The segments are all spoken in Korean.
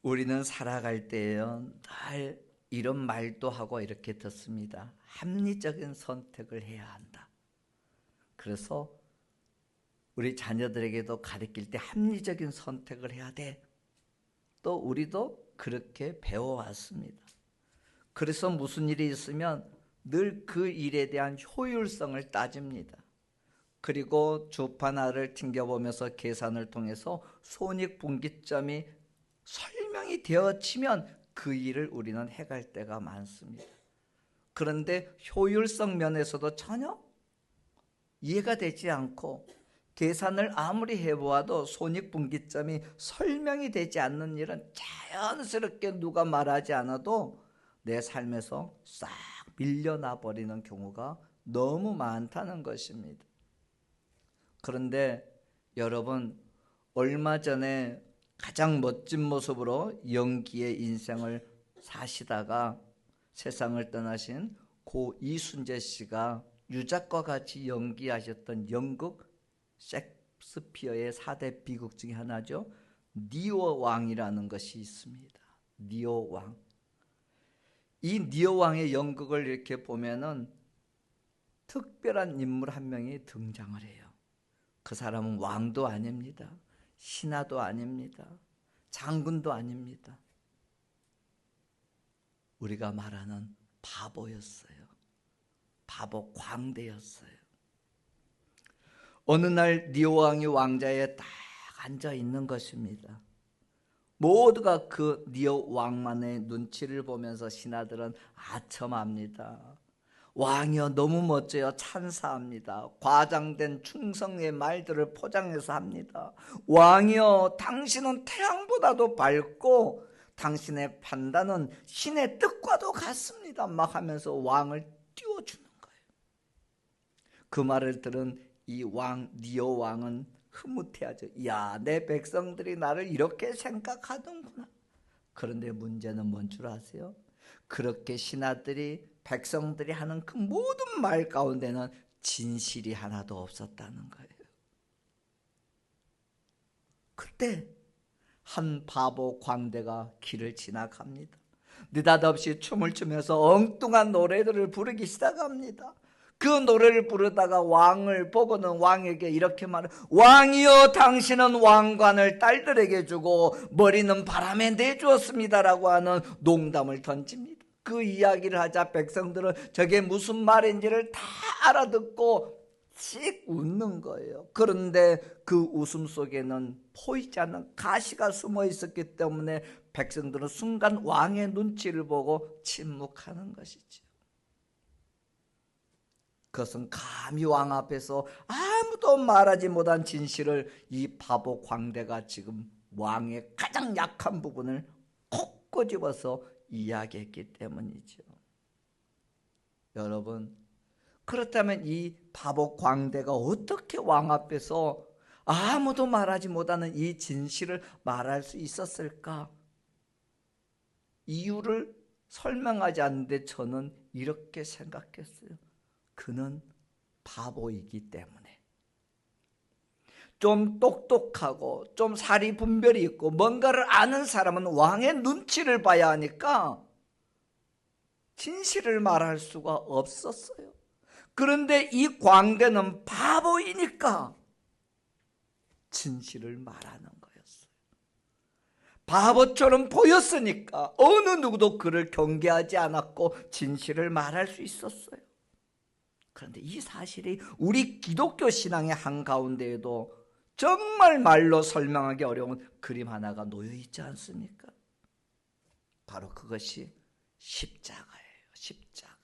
우리는 살아갈 때에요, 늘 이런 말도 하고 이렇게 듣습니다. 합리적인 선택을 해야 한다. 그래서 우리 자녀들에게도 가르칠 때 합리적인 선택을 해야 돼. 또 우리도 그렇게 배워왔습니다. 그래서 무슨 일이 있으면 늘 그 일에 대한 효율성을 따집니다. 그리고 주판알을 튕겨보면서 계산을 통해서 손익분기점이 설명이 되어지면 그 일을 우리는 해갈 때가 많습니다. 그런데 효율성 면에서도 전혀 이해가 되지 않고 계산을 아무리 해보아도 손익분기점이 설명이 되지 않는 일은 자연스럽게 누가 말하지 않아도 내 삶에서 싹 밀려나 버리는 경우가 너무 많다는 것입니다. 그런데 여러분, 얼마 전에 가장 멋진 모습으로 연기의 인생을 사시다가 세상을 떠나신 고 이순재 씨가 유작과 같이 연기하셨던 연극 셰익스피어의 4대 비극 중에 하나죠. 니오 왕이라는 것이 있습니다. 니오 왕. 이 니오 왕의 연극을 이렇게 보면은 특별한 인물 한 명이 등장을 해요. 그 사람은 왕도 아닙니다. 신하도 아닙니다. 장군도 아닙니다. 우리가 말하는 바보였어요. 바보 광대였어요. 어느 날 니오 왕이 왕자에 딱 앉아 있는 것입니다. 모두가 그 니오 왕만의 눈치를 보면서 신하들은 아첨합니다. 왕이여 너무 멋져요. 찬사합니다. 과장된 충성의 말들을 포장해서 합니다. 왕이여 당신은 태양보다도 밝고 당신의 판단은 신의 뜻과도 같습니다. 막 하면서 왕을 띄워주는 거예요. 그 말을 들은 이 왕, 니오 왕은 흐뭇해하죠. 야, 내 백성들이 나를 이렇게 생각하는구나. 그런데 문제는 뭔 줄 아세요? 그렇게 신하들이 백성들이 하는 그 모든 말 가운데는 진실이 하나도 없었다는 거예요. 그때 한 바보 광대가 길을 지나갑니다. 느닷없이 춤을 추면서 엉뚱한 노래들을 부르기 시작합니다. 그 노래를 부르다가 왕을 보고는 왕에게 이렇게 말해요. 왕이여 당신은 왕관을 딸들에게 주고 머리는 바람에 내주었습니다라고 하는 농담을 던집니다. 그 이야기를 하자 백성들은 저게 무슨 말인지를 다 알아듣고 씩 웃는 거예요. 그런데 그 웃음 속에는 보이지 않는 가시가 숨어 있었기 때문에 백성들은 순간 왕의 눈치를 보고 침묵하는 것이죠. 그것은 감히 왕 앞에서 아무도 말하지 못한 진실을 이 바보 광대가 지금 왕의 가장 약한 부분을 콕 꼬집어서 이야기했기 때문이죠. 여러분, 그렇다면 이 바보 광대가 어떻게 왕 앞에서 아무도 말하지 못하는 이 진실을 말할 수 있었을까? 이유를 설명하지 않는데 저는 이렇게 생각했어요. 그는 바보이기 때문에. 좀 똑똑하고 좀 사리 분별이 있고 뭔가를 아는 사람은 왕의 눈치를 봐야 하니까 진실을 말할 수가 없었어요. 그런데 이 광대는 바보이니까 진실을 말하는 거였어요. 바보처럼 보였으니까 어느 누구도 그를 경계하지 않았고 진실을 말할 수 있었어요. 그런데 이 사실이 우리 기독교 신앙의 한가운데에도 정말 말로 설명하기 어려운 그림 하나가 놓여 있지 않습니까? 바로 그것이 십자가예요. 십자가.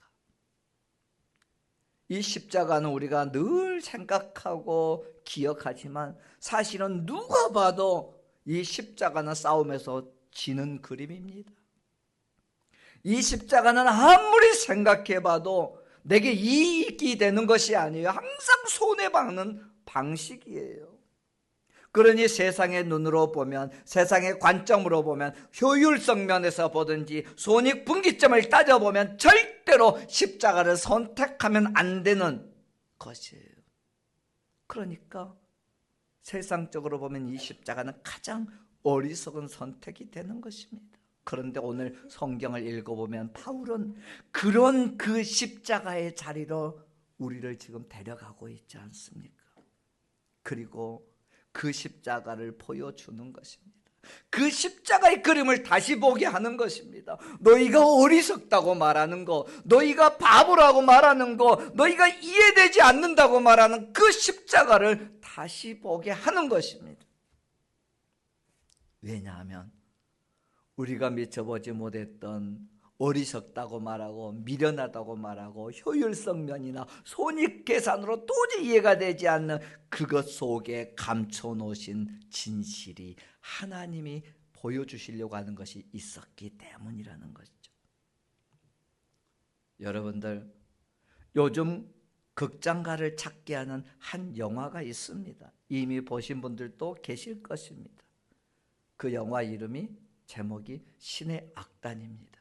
이 십자가는 우리가 늘 생각하고 기억하지만 사실은 누가 봐도 이 십자가는 싸움에서 지는 그림입니다. 이 십자가는 아무리 생각해봐도 내게 이익이 되는 것이 아니에요. 항상 손해받는 방식이에요. 그러니 세상의 눈으로 보면, 세상의 관점으로 보면, 효율성 면에서 보든지 손익분기점을 따져보면 절대로 십자가를 선택하면 안 되는 것이에요. 그러니까 세상적으로 보면 이 십자가는 가장 어리석은 선택이 되는 것입니다. 그런데 오늘 성경을 읽어보면 바울은 그런 그 십자가의 자리로 우리를 지금 데려가고 있지 않습니까? 그리고 그 십자가를 보여주는 것입니다. 그 십자가의 그림을 다시 보게 하는 것입니다. 너희가 어리석다고 말하는 거, 너희가 바보라고 말하는 거, 너희가 이해되지 않는다고 말하는 그 십자가를 다시 보게 하는 것입니다. 왜냐하면 우리가 미쳐보지 못했던 어리석다고 말하고 미련하다고 말하고 효율성 면이나 손익계산으로 도저히 이해가 되지 않는 그것 속에 감춰놓으신 진실이 하나님이 보여주시려고 하는 것이 있었기 때문이라는 것이죠. 여러분들, 요즘 극장가를 찾게 하는 한 영화가 있습니다. 이미 보신 분들도 계실 것입니다. 그 영화 이름이 제목이 신의 악단입니다.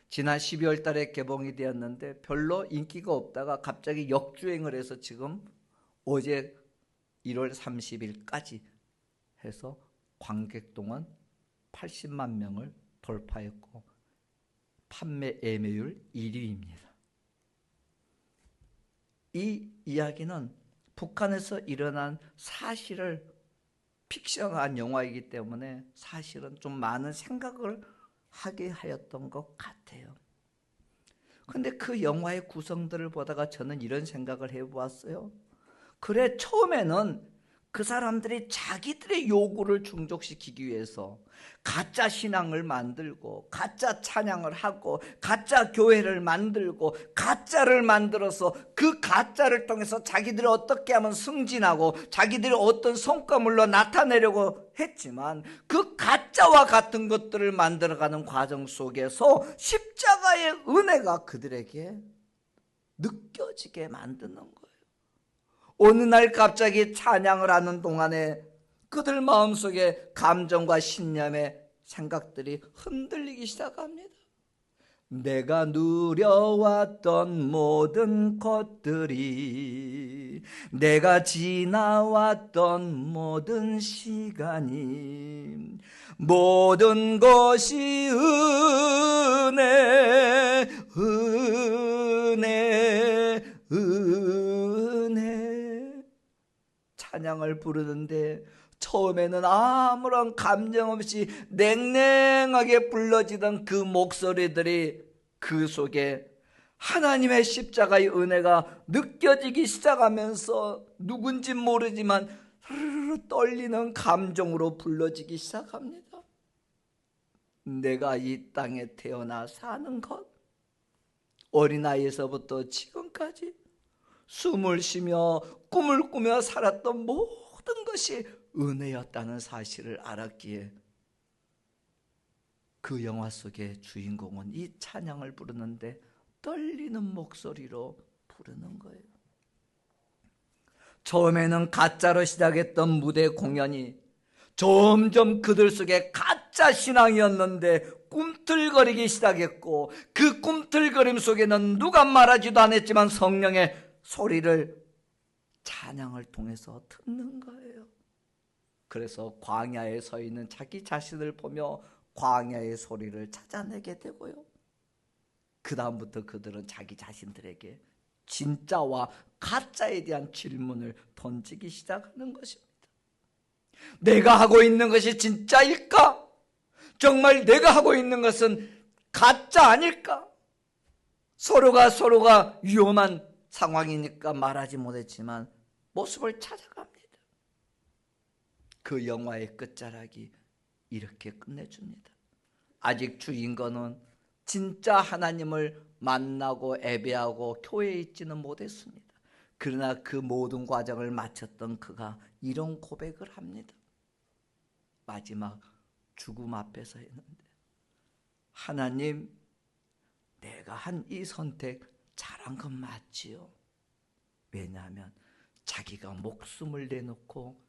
지난 12월 달에 개봉이 되었는데 별로 인기가 없다가 갑자기 역주행을 해서 지금 어제 1월 30일까지 해서 관객동은 80만 명을 돌파했고 판매 예매율 1위입니다. 이 이야기는 북한에서 일어난 사실을 픽션한 영화이기 때문에 사실은 좀 많은 생각을 하게 하였던 것 같아요. 근데 그 영화의 구성들을 보다가 저는 이런 생각을 해보았어요. 그래, 처음에는 그 사람들이 자기들의 요구를 충족시키기 위해서 가짜 신앙을 만들고 가짜 찬양을 하고 가짜 교회를 만들고 가짜를 만들어서 그 가짜를 통해서 자기들이 어떻게 하면 승진하고 자기들이 어떤 성과물로 나타내려고 했지만 그 가짜와 같은 것들을 만들어가는 과정 속에서 십자가의 은혜가 그들에게 느껴지게 만드는 거예요. 어느 날 갑자기 찬양을 하는 동안에 그들 마음속에 감정과 신념의 생각들이 흔들리기 시작합니다. 내가 누려왔던 모든 것들이, 내가 지나왔던 모든 시간이, 모든 것이 은혜, 은혜, 은혜. 찬양을 부르는데 처음에는 아무런 감정 없이 냉랭하게 불러지던 그 목소리들이 그 속에 하나님의 십자가의 은혜가 느껴지기 시작하면서 누군지 모르지만 떨리는 감정으로 불러지기 시작합니다. 내가 이 땅에 태어나 사는 것, 어린아이에서부터 지금까지 숨을 쉬며 꿈을 꾸며 살았던 모든 것이 은혜였다는 사실을 알았기에 그 영화 속의 주인공은 이 찬양을 부르는데 떨리는 목소리로 부르는 거예요. 처음에는 가짜로 시작했던 무대 공연이 점점 그들 속에 가짜 신앙이었는데 꿈틀거리기 시작했고 그 꿈틀거림 속에는 누가 말하지도 않았지만 성령의 소리를 찬양을 통해서 듣는 거예요. 그래서 광야에 서 있는 자기 자신을 보며 광야의 소리를 찾아내게 되고요. 그 다음부터 그들은 자기 자신들에게 진짜와 가짜에 대한 질문을 던지기 시작하는 것입니다. 내가 하고 있는 것이 진짜일까? 정말 내가 하고 있는 것은 가짜 아닐까? 서로가 위험한 상황이니까 말하지 못했지만 모습을 찾아갑니다. 그 영화의 끝자락이 이렇게 끝내줍니다. 아직 주인공은 진짜 하나님을 만나고 예배하고 교회에 있지는 못했습니다. 그러나 그 모든 과정을 마쳤던 그가 이런 고백을 합니다. 마지막 죽음 앞에서 했는데, 하나님, 내가 한 이 선택 잘한 건 맞지요. 왜냐하면 자기가 목숨을 내놓고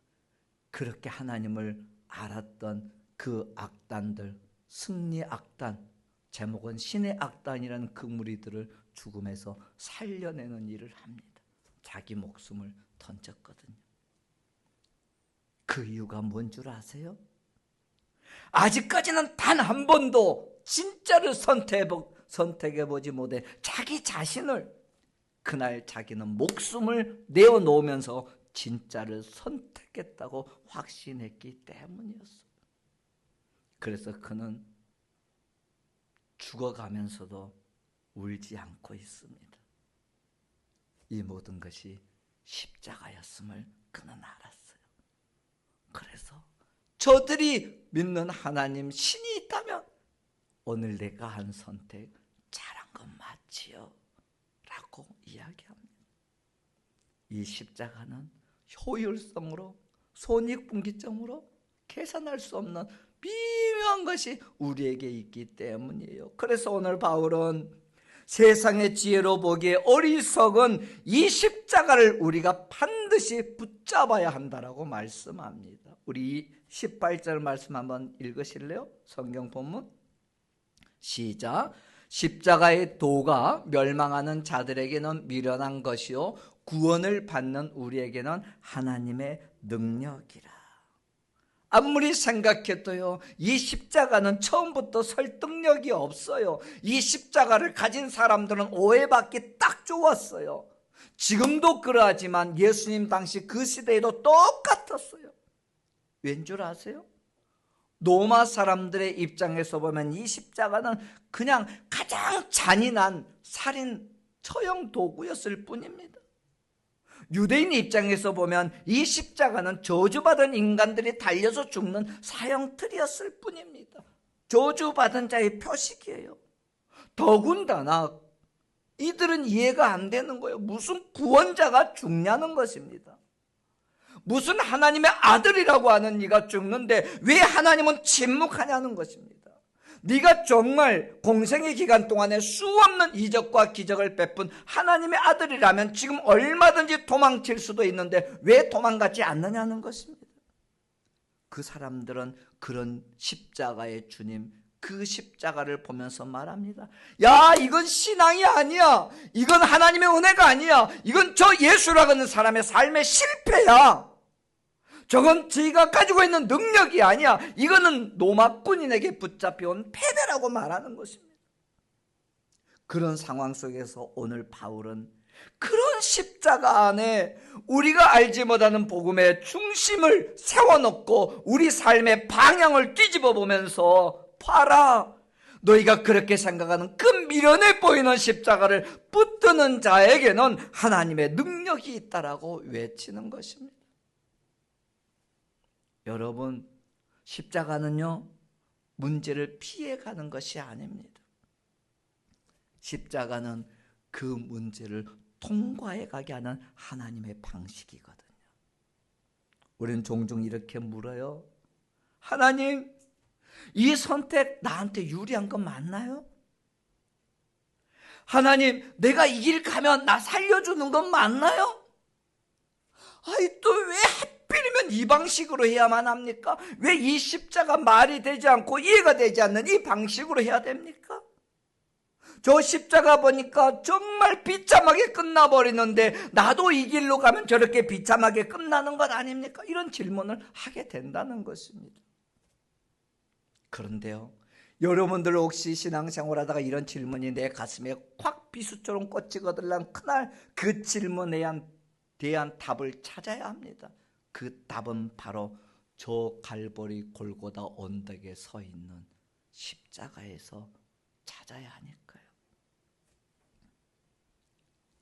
그렇게 하나님을 알았던 그 악단들, 승리 악단, 제목은 신의 악단이라는 그 무리들을 죽음에서 살려내는 일을 합니다. 자기 목숨을 던졌거든요. 그 이유가 뭔 줄 아세요? 아직까지는 단 한 번도 진짜를 선택해보지 못해 자기 자신을, 그날 자기는 목숨을 내어놓으면서 진짜를 선택했다고 확신했기 때문이었어. 그래서 그는 죽어가면서도 울지 않고 있습니다. 이 모든 것이 십자가였음을 그는 알았어요. 그래서 저들이 믿는 하나님 신이 있다면 오늘 내가 한 선택 잘한 건 맞지요? 라고 이야기합니다. 이 십자가는 효율성으로, 손익분기점으로 계산할 수 없는 미묘한 것이 우리에게 있기 때문이에요. 그래서 오늘 바울은 세상의 지혜로 보기에 어리석은 이 십자가를 우리가 반드시 붙잡아야 한다라고 말씀합니다. 우리 18절 말씀 한번 읽으실래요? 성경 본문 시작. 십자가의 도가 멸망하는 자들에게는 미련한 것이요 구원을 받는 우리에게는 하나님의 능력이라. 아무리 생각해도요, 이 십자가는 처음부터 설득력이 없어요. 이 십자가를 가진 사람들은 오해받기 딱 좋았어요. 지금도 그러하지만 예수님 당시 그 시대에도 똑같았어요. 왠 줄 아세요? 로마 사람들의 입장에서 보면 이 십자가는 그냥 가장 잔인한 살인 처형 도구였을 뿐입니다. 유대인 입장에서 보면 이 십자가는 저주받은 인간들이 달려서 죽는 사형틀이었을 뿐입니다. 저주받은 자의 표식이에요. 더군다나 이들은 이해가 안 되는 거예요. 무슨 구원자가 죽냐는 것입니다. 무슨 하나님의 아들이라고 하는 네가 죽는데 왜 하나님은 침묵하냐는 것입니다. 네가 정말 공생의 기간 동안에 수없는 이적과 기적을 베푼 하나님의 아들이라면 지금 얼마든지 도망칠 수도 있는데 왜 도망가지 않느냐는 것입니다. 그 사람들은 그런 십자가의 주님, 그 십자가를 보면서 말합니다. 야, 이건 신앙이 아니야. 이건 하나님의 은혜가 아니야. 이건 저 예수라고 하는 사람의 삶의 실패야. 저건 저희가 가지고 있는 능력이 아니야. 이거는 로마 군인에게 붙잡혀온 패배라고 말하는 것입니다. 그런 상황 속에서 오늘 바울은 그런 십자가 안에 우리가 알지 못하는 복음의 중심을 세워놓고 우리 삶의 방향을 뒤집어 보면서 봐라, 너희가 그렇게 생각하는 그 미련해 보이는 십자가를 붙드는 자에게는 하나님의 능력이 있다라고 외치는 것입니다. 여러분, 십자가는요, 문제를 피해가는 것이 아닙니다. 십자가는 그 문제를 통과해 가게 하는 하나님의 방식이거든요. 우리는 종종 이렇게 물어요. 하나님, 이 선택 나한테 유리한 건 맞나요? 하나님, 내가 이 길 가면 나 살려주는 건 맞나요? 아이, 또 왜 하필이면 이 방식으로 해야만 합니까? 왜 이 십자가 말이 되지 않고 이해가 되지 않는 이 방식으로 해야 됩니까? 저 십자가 보니까 정말 비참하게 끝나버리는데 나도 이 길로 가면 저렇게 비참하게 끝나는 것 아닙니까? 이런 질문을 하게 된다는 것입니다. 그런데요, 여러분들 혹시 신앙생활하다가 이런 질문이 내 가슴에 확 비수처럼 꽂히거들랑 그날 그 질문에 대한 답을 찾아야 합니다. 그 답은 바로 저 갈보리 골고다 언덕에 서 있는 십자가에서 찾아야 하니까요.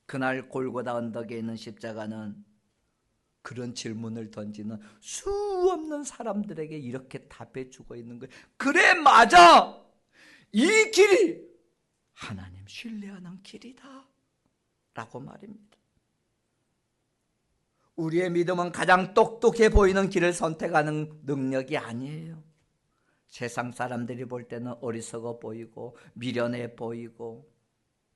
그날 골고다 언덕에 있는 십자가는 그런 질문을 던지는 수없는 사람들에게 이렇게 답해 주고 있는 거예요. 그래, 맞아! 이 길이 하나님 신뢰하는 길이다 라고 말입니다. 우리의 믿음은 가장 똑똑해 보이는 길을 선택하는 능력이 아니에요. 세상 사람들이 볼 때는 어리석어 보이고 미련해 보이고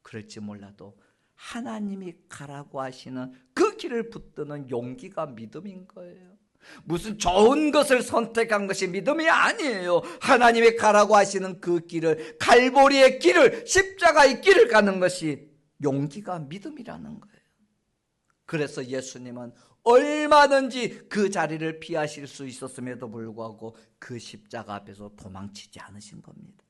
그럴지 몰라도 하나님이 가라고 하시는 그 길을 붙드는 용기가 믿음인 거예요. 무슨 좋은 것을 선택한 것이 믿음이 아니에요. 하나님이 가라고 하시는 그 길을, 갈보리의 길을, 십자가의 길을 가는 것이 용기가 믿음이라는 거예요. 그래서 예수님은 얼마든지 그 자리를 피하실 수 있었음에도 불구하고 그 십자가 앞에서 도망치지 않으신 겁니다.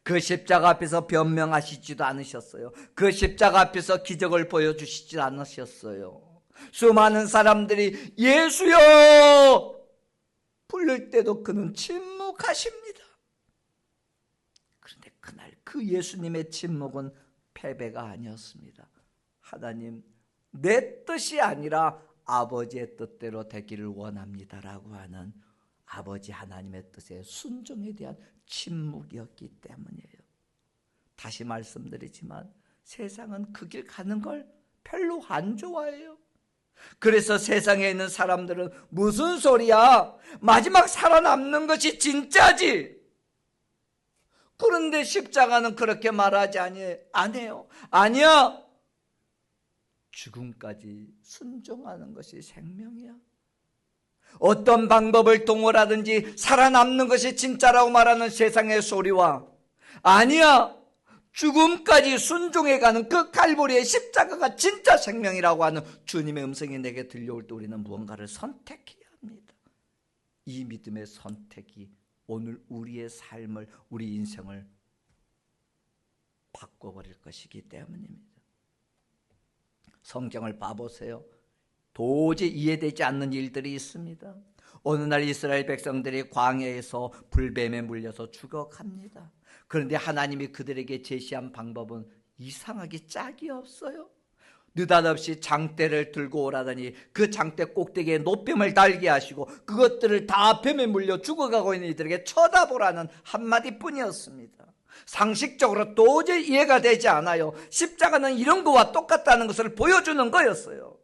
그 십자가 앞에서 변명하시지도 않으셨어요. 그 십자가 앞에서 기적을 보여주시지 않으셨어요. 수많은 사람들이 예수여 부를 때도 그는 침묵하십니다. 그런데 그날 그 예수님의 침묵은 패배가 아니었습니다. 하나님, 내 뜻이 아니라 아버지의 뜻대로 되기를 원합니다라고 하는 아버지 하나님의 뜻에 순종에 대한 침묵이었기 때문이에요. 다시 말씀드리지만 세상은 그 길 가는 걸 별로 안 좋아해요. 그래서 세상에 있는 사람들은 무슨 소리야? 마지막 살아남는 것이 진짜지. 그런데 십자가는 그렇게 말하지 않아요. 아니야. 죽음까지 순종하는 것이 생명이야. 어떤 방법을 동원하든지 살아남는 것이 진짜라고 말하는 세상의 소리와 아니야, 죽음까지 순종해가는 그 칼보리의 십자가가 진짜 생명이라고 하는 주님의 음성이 내게 들려올 때 우리는 무언가를 선택해야 합니다. 이 믿음의 선택이 오늘 우리의 삶을, 우리 인생을 바꿔버릴 것이기 때문입니다. 성경을 봐보세요. 도저히 이해되지 않는 일들이 있습니다. 어느 날 이스라엘 백성들이 광야에서 불뱀에 물려서 죽어갑니다. 그런데 하나님이 그들에게 제시한 방법은 이상하게 짝이 없어요. 느닷없이 장대를 들고 오라더니 그 장대 꼭대기에 노뱀을 달게 하시고 그것들을 다 뱀에 물려 죽어가고 있는 이들에게 쳐다보라는 한마디뿐이었습니다. 상식적으로 도저히 이해가 되지 않아요. 십자가는 이런 거와 똑같다는 것을 보여주는 거였어요.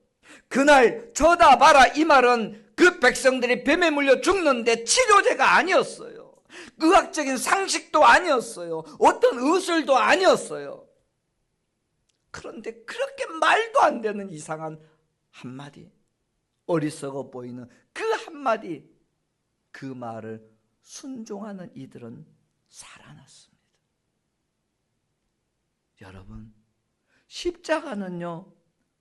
그날 쳐다봐라 이 말은 그 백성들이 뱀에 물려 죽는데 치료제가 아니었어요. 의학적인 상식도 아니었어요. 어떤 의술도 아니었어요. 그런데 그렇게 말도 안 되는 이상한 한마디, 어리석어 보이는 그 한마디, 그 말을 순종하는 이들은 살아났습니다. 여러분, 십자가는요,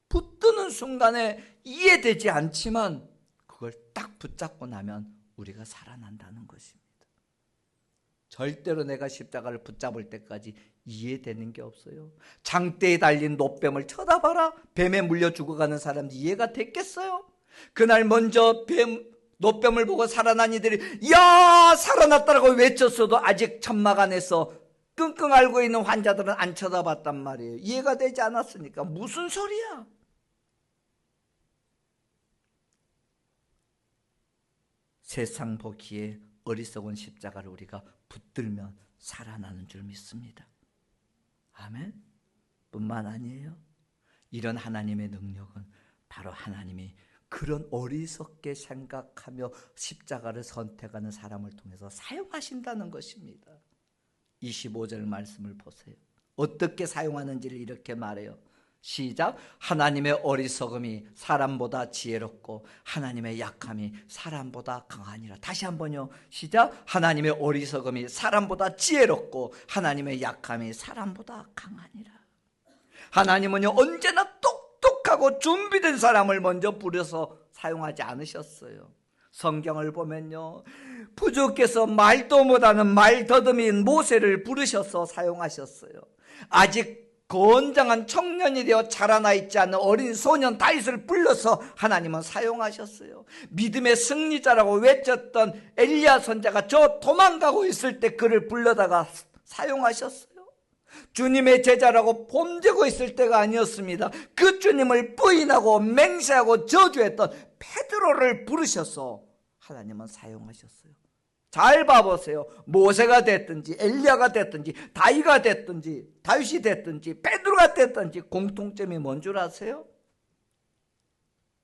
붙드는 순간에 이해되지 않지만 그걸 딱 붙잡고 나면 우리가 살아난다는 것입니다. 절대로 내가 십자가를 붙잡을 때까지 이해되는 게 없어요. 장대에 달린 노뱀을 쳐다봐라. 뱀에 물려 죽어가는 사람 이해가 됐겠어요? 그날 먼저 노뱀을 보고 살아난 이들이 야 살아났다라고 외쳤어도 아직 천막 안에서 끙끙 앓고 있는 환자들은 안 쳐다봤단 말이에요. 이해가 되지 않았으니까 무슨 소리야? 세상 보기에 어리석은 십자가를 우리가 붙들면 살아나는 줄 믿습니다. 아멘. 뿐만 아니에요. 이런 하나님의 능력은 바로 하나님이 그런 어리석게 생각하며 십자가를 선택하는 사람을 통해서 사용하신다는 것입니다. 25절 말씀을 보세요. 어떻게 사용하는지를 이렇게 말해요. 시작. 하나님의 어리석음이 사람보다 지혜롭고 하나님의 약함이 사람보다 강하니라. 다시 한번요. 시작. 하나님의 어리석음이 사람보다 지혜롭고 하나님의 약함이 사람보다 강하니라. 하나님은요 언제나 똑똑하고 준비된 사람을 먼저 부려서 사용하지 않으셨어요. 성경을 보면요 부족해서 말도 못하는 말더듬인 모세를 부르셔서 사용하셨어요. 아직 건장한 청년이 되어 자라나 있지 않은 어린 소년 다윗을 불러서 하나님은 사용하셨어요. 믿음의 승리자라고 외쳤던 엘리야 선지자가 저 도망가고 있을 때 그를 불러다가 사용하셨어요. 주님의 제자라고 폼되고 있을 때가 아니었습니다. 그 주님을 부인하고 맹세하고 저주했던 베드로를 부르셔서 하나님은 사용하셨어요. 잘 봐보세요. 모세가 됐든지 엘리야가 됐든지 다윗이 됐든지 베드로가 됐든지 공통점이 뭔 줄 아세요?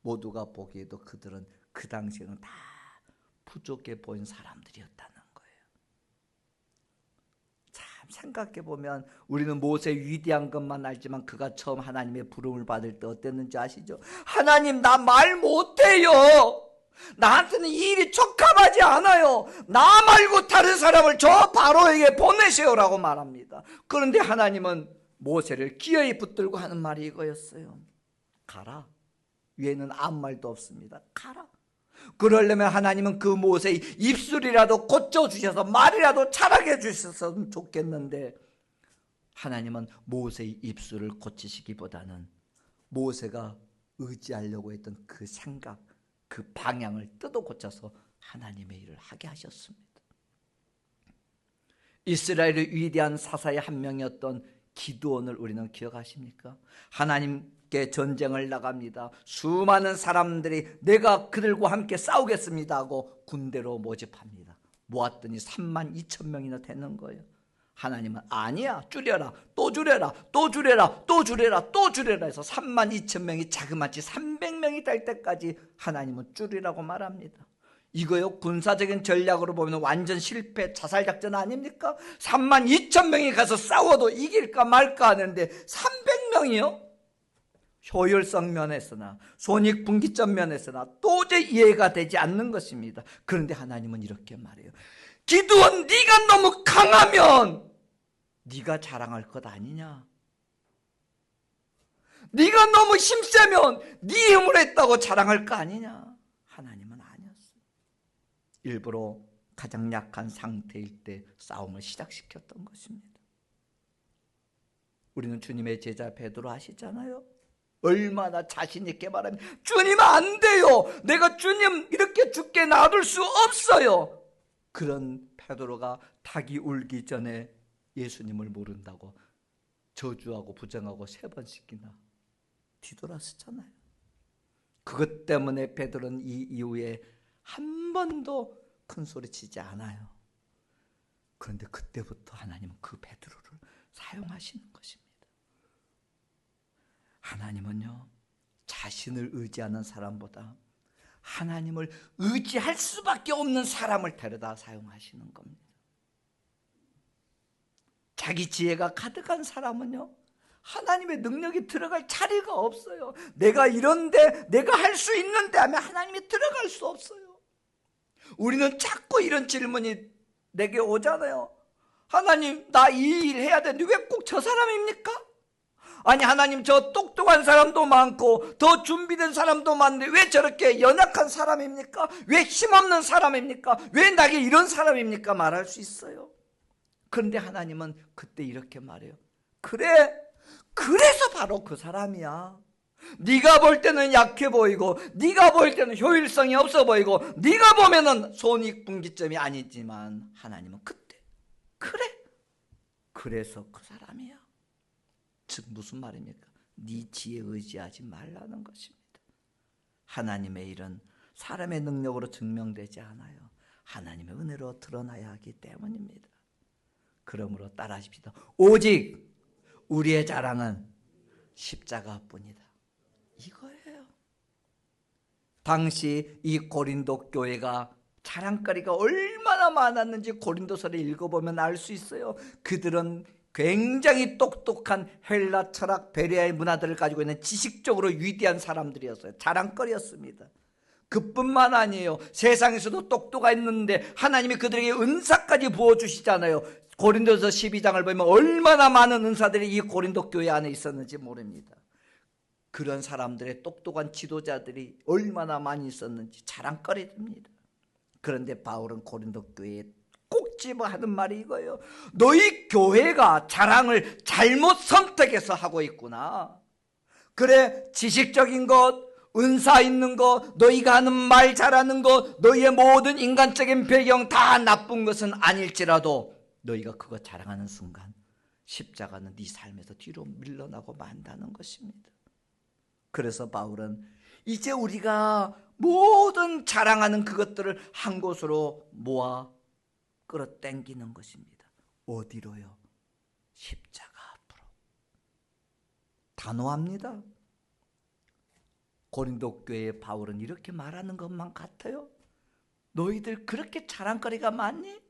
모두가 보기에도 그들은 그 당시에는 다 부족해 보인 사람들이었다는 거예요. 참 생각해보면 우리는 모세의 위대한 것만 알지만 그가 처음 하나님의 부름을 받을 때 어땠는지 아시죠? 하나님 나 말 못해요. 나한테는 이 일이 적합하지 않아요. 나 말고 다른 사람을 저 바로에게 보내세요라고 말합니다. 그런데 하나님은 모세를 기어이 붙들고 하는 말이 이거였어요. 가라. 외에는 아무 말도 없습니다. 가라. 그러려면 하나님은 그 모세의 입술이라도 고쳐주셔서 말이라도 잘하게 해주셨으면 좋겠는데, 하나님은 모세의 입술을 고치시기보다는 모세가 의지하려고 했던 그 생각, 그 방향을 뜯어 고쳐서 하나님의 일을 하게 하셨습니다. 이스라엘의 위대한 사사의 한 명이었던 기드온을 우리는 기억하십니까? 하나님께 전쟁을 나갑니다. 수많은 사람들이 내가 그들과 함께 싸우겠습니다 하고 군대로 모집합니다. 모았더니 32,000명이나 되는 거예요. 하나님은 아니야, 줄여라, 또 줄여라, 또 줄여라, 또 줄여라, 또 줄여라 해서 32,000명이 자그마치 300명이 될 때까지 하나님은 줄이라고 말합니다. 이거요, 군사적인 전략으로 보면 완전 실패 자살작전 아닙니까? 32,000명이 가서 싸워도 이길까 말까 하는데 300명이요? 효율성 면에서나 손익분기점 면에서나 도저히 이해가 되지 않는 것입니다. 그런데 하나님은 이렇게 말해요. 기드온, 네가 너무 강하면 네가 자랑할 것 아니냐? 네가 너무 힘세면 네 힘으로 했다고 자랑할 거 아니냐? 하나님은 아니었어요. 일부러 가장 약한 상태일 때 싸움을 시작시켰던 것입니다. 우리는 주님의 제자 베드로 아시잖아요. 얼마나 자신 있게 말합니다. 주님 안 돼요. 내가 주님 이렇게 죽게 놔둘 수 없어요. 그런 베드로가 닭이 울기 전에 예수님을 모른다고 저주하고 부정하고 3번씩이나 뒤돌았었잖아요. 그것 때문에 베드로는 이 이후에 한 번도 큰 소리 치지 않아요. 그런데 그때부터 하나님은 그 베드로를 사용하시는 것입니다. 하나님은요, 자신을 의지하는 사람보다 하나님을 의지할 수밖에 없는 사람을 데려다 사용하시는 겁니다. 자기 지혜가 가득한 사람은요, 하나님의 능력이 들어갈 자리가 없어요. 내가 이런데, 내가 할 수 있는데 하면 하나님이 들어갈 수 없어요. 우리는 자꾸 이런 질문이 내게 오잖아요. 하나님, 나 이 일 해야 되는데 왜 꼭 저 사람입니까? 아니 하나님, 저 똑똑한 사람도 많고 더 준비된 사람도 많은데 왜 저렇게 연약한 사람입니까? 왜 힘없는 사람입니까? 왜 나에게 이런 사람입니까? 말할 수 있어요. 그런데 하나님은 그때 이렇게 말해요. 그래, 그래서 바로 그 사람이야. 네가 볼 때는 약해 보이고 네가 볼 때는 효율성이 없어 보이고 네가 보면은 손익분기점이 아니지만 하나님은 그때 그래, 그래서 그 사람이야. 즉 무슨 말입니까? 네 지혜에 의지하지 말라는 것입니다. 하나님의 일은 사람의 능력으로 증명되지 않아요. 하나님의 은혜로 드러나야 하기 때문입니다. 그러므로 따라하십시다. 오직 우리의 자랑은 십자가뿐이다. 이거예요. 당시 이 고린도 교회가 자랑거리가 얼마나 많았는지 고린도서를 읽어보면 알 수 있어요. 그들은 굉장히 똑똑한 헬라 철학, 베레아의 문화들을 가지고 있는 지식적으로 위대한 사람들이었어요. 자랑거리였습니다. 그뿐만 아니에요. 세상에서도 똑똑했는데 하나님이 그들에게 은사까지 부어주시잖아요. 고린도서 12장을 보면 얼마나 많은 은사들이 이 고린도 교회 안에 있었는지 모릅니다. 그런 사람들의 똑똑한 지도자들이 얼마나 많이 있었는지 자랑거리입니다. 그런데 바울은 고린도 교회에 꼭 집어 하는 말이 이거예요. 너희 교회가 자랑을 잘못 선택해서 하고 있구나. 그래, 지식적인 것, 은사 있는 것, 너희가 하는 말 잘하는 것, 너희의 모든 인간적인 배경 다 나쁜 것은 아닐지라도 너희가 그거 자랑하는 순간 십자가는 네 삶에서 뒤로 밀려나고 만다는 것입니다. 그래서 바울은 이제 우리가 모든 자랑하는 그것들을 한 곳으로 모아 끌어당기는 것입니다. 어디로요? 십자가 앞으로. 단호합니다. 고린도 교회의 바울은 이렇게 말하는 것만 같아요. 너희들 그렇게 자랑거리가 많니?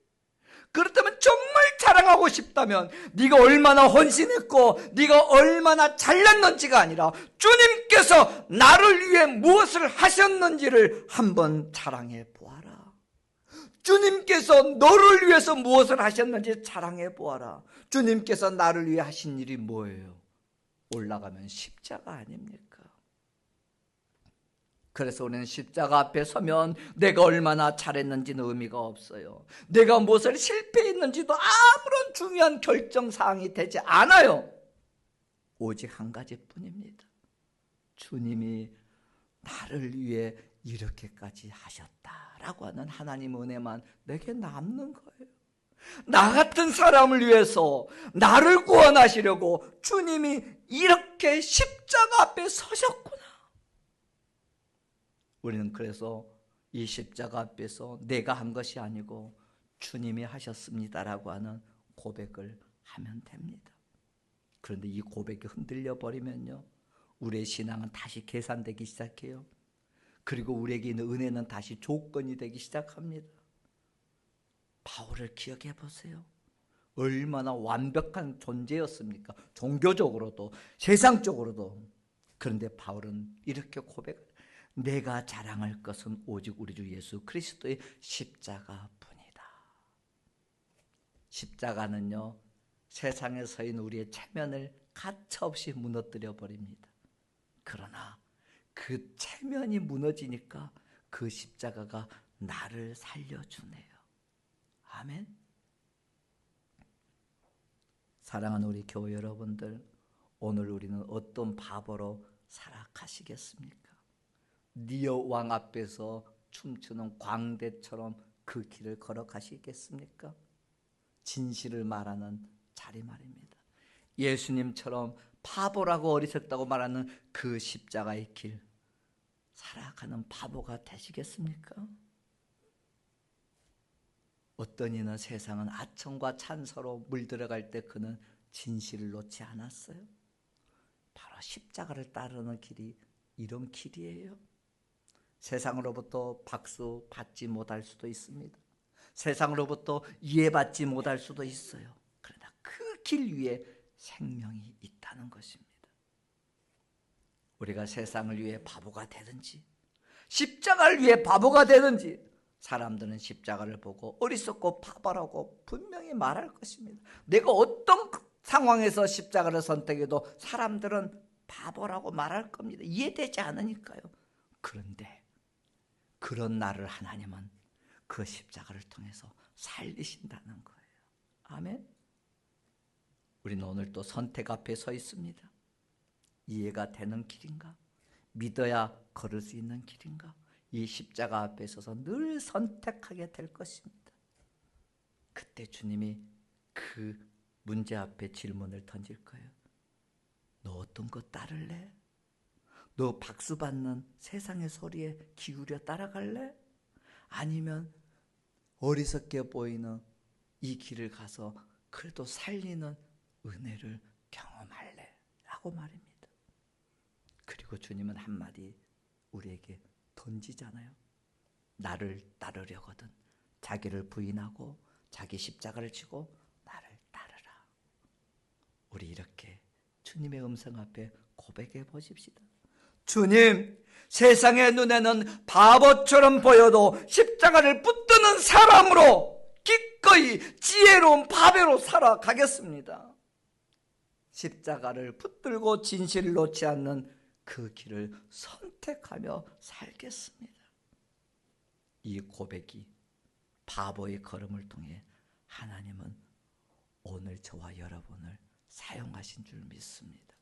그렇다면 정말 자랑하고 싶다면 네가 얼마나 헌신했고 네가 얼마나 잘났는지가 아니라 주님께서 나를 위해 무엇을 하셨는지를 한번 자랑해 보아라. 주님께서 너를 위해서 무엇을 하셨는지 자랑해 보아라. 주님께서 나를 위해 하신 일이 뭐예요? 올라가면 십자가 아닙니까? 그래서 우리는 십자가 앞에 서면 내가 얼마나 잘했는지는 의미가 없어요. 내가 무엇을 실패했는지도 아무런 중요한 결정사항이 되지 않아요. 오직 한 가지뿐입니다. 주님이 나를 위해 이렇게까지 하셨다라고 하는 하나님 은혜만 내게 남는 거예요. 나 같은 사람을 위해서 나를 구원하시려고 주님이 이렇게 십자가 앞에 서셨구나. 우리는 그래서 이 십자가 앞에서 내가 한 것이 아니고 주님이 하셨습니다라고 하는 고백을 하면 됩니다. 그런데 이 고백이 흔들려 버리면요, 우리의 신앙은 다시 계산되기 시작해요. 그리고 우리에게 있는 은혜는 다시 조건이 되기 시작합니다. 바울을 기억해 보세요. 얼마나 완벽한 존재였습니까? 종교적으로도 세상적으로도. 그런데 바울은 이렇게 고백을, 내가 자랑할 것은 오직 우리 주 예수 그리스도의 십자가뿐이다. 십자가는요, 세상에 서 있는 우리의 체면을 가차없이 무너뜨려 버립니다. 그러나 그 체면이 무너지니까 그 십자가가 나를 살려주네요. 아멘. 사랑하는 우리 교회 여러분들, 오늘 우리는 어떤 바보로 살아가시겠습니까? 니어 왕 앞에서 춤추는 광대처럼 그 길을 걸어가시겠습니까? 진실을 말하는 자리 말입니다. 예수님처럼 바보라고 어리석다고 말하는 그 십자가의 길 살아가는 바보가 되시겠습니까? 어떤 이는 세상은 아첨과 찬사로 물들어갈 때 그는 진실을 놓지 않았어요. 바로 십자가를 따르는 길이 이런 길이에요. 세상으로부터 박수 받지 못할 수도 있습니다. 세상으로부터 이해받지 못할 수도 있어요. 그러나 그 길 위에 생명이 있다는 것입니다. 우리가 세상을 위해 바보가 되든지 십자가를 위해 바보가 되든지 사람들은 십자가를 보고 어리석고 바보라고 분명히 말할 것입니다. 내가 어떤 상황에서 십자가를 선택해도 사람들은 바보라고 말할 겁니다. 이해되지 않으니까요. 그런데 그런 나를 하나님은 그 십자가를 통해서 살리신다는 거예요. 아멘. 우리는 오늘 또 선택 앞에 서 있습니다. 이해가 되는 길인가? 믿어야 걸을 수 있는 길인가? 이 십자가 앞에 서서 늘 선택하게 될 것입니다. 그때 주님이 그 문제 앞에 질문을 던질 거예요. 너 어떤 거 따를래? 너 박수 받는 세상의 소리에 기울여 따라갈래? 아니면 어리석게 보이는 이 길을 가서 그래도 살리는 은혜를 경험할래? 라고 말입니다. 그리고 주님은 한마디 우리에게 던지잖아요. 나를 따르려거든 자기를 부인하고 자기 십자가를 지고 나를 따르라. 우리 이렇게 주님의 음성 앞에 고백해 보십시다. 주님, 세상의 눈에는 바보처럼 보여도 십자가를 붙드는 사람으로 기꺼이 지혜로운 바보로 살아가겠습니다. 십자가를 붙들고 진실을 놓지 않는 그 길을 선택하며 살겠습니다. 이 고백이 바보의 걸음을 통해 하나님은 오늘 저와 여러분을 사용하신 줄 믿습니다.